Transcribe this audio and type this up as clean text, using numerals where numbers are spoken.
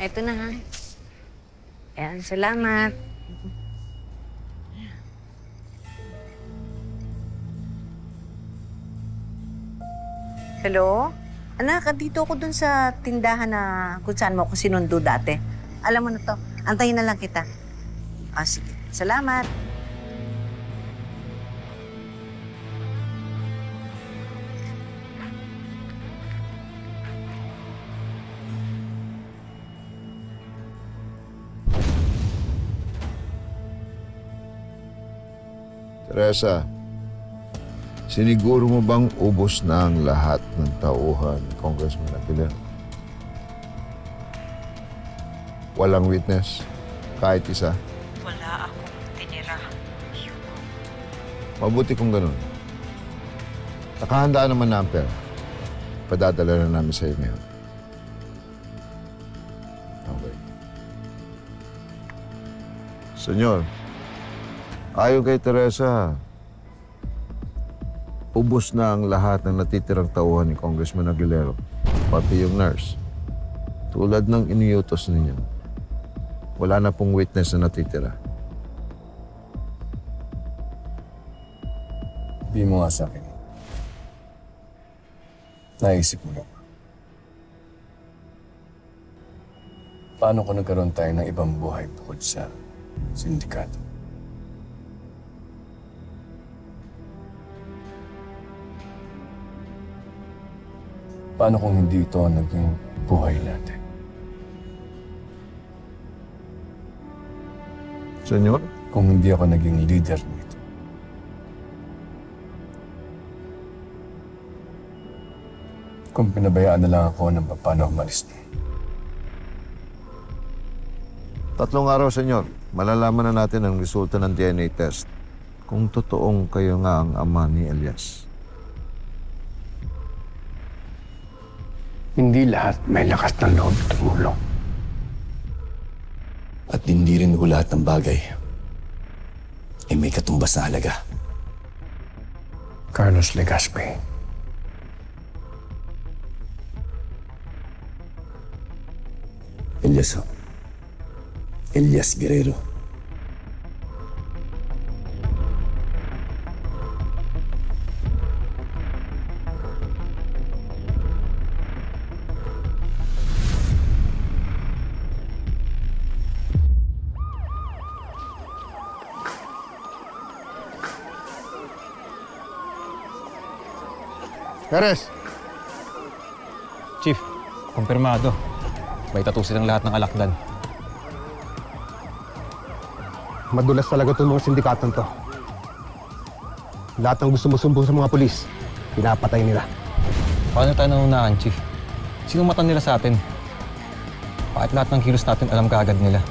Eto na ha. Ayan, salamat. Hello? Anak, dito ako dun sa tindahan na kung saan mo ako sinundo dati. Alam mo na to, antayin na lang kita. Ah, sige. Salamat. Teresa, siniguro mo bang ubos na ang lahat ng tauhan ni Congressman Aguilera? Walang witness? Kahit isa? Wala akong tinira. Mabuti kung ganun. Nakahanda naman na ang pera. Padadala na namin sa iyo ngayon. Okay. Senyor, ayon kay Teresa, ubos na ang lahat ng natitirang tauhan ni Congressman Aguilera, pati yung nurse. Tulad ng iniutos ninyo, wala na pong witness na natitira. Di mo nga sa akin. Naisip mo lang. Paano kung nagkaroon tayo ng ibang buhay bukod sa sindikato? Paano kung hindi ito ang naging buhay natin? Senyor? Kung hindi ako naging leader nito. Kung pinabayaan na lang ako ng paano umalis na. 3 araw, senyor. Malalaman na natin ang resulta ng DNA test kung totoong kayo nga ang ama ni Elias. Hindi lahat may lakas ng loob tumulong. At hindi rin ho lahat ng bagay ay may katumbas na halaga. Carlos Legaspi. Elias ho. Elias Guerrero. Perez! Chief, kumpirmado. May tattoo silang lahat ng alakdan. Madulas talaga itong mga sindikatong to. Lahat ng gusto musumbong sa mga pulis, pinapatay nila. Paano tayo naunahan, Chief? Sinong mata nila sa atin? Bakit lahat ng kilos natin alam kaagad nila?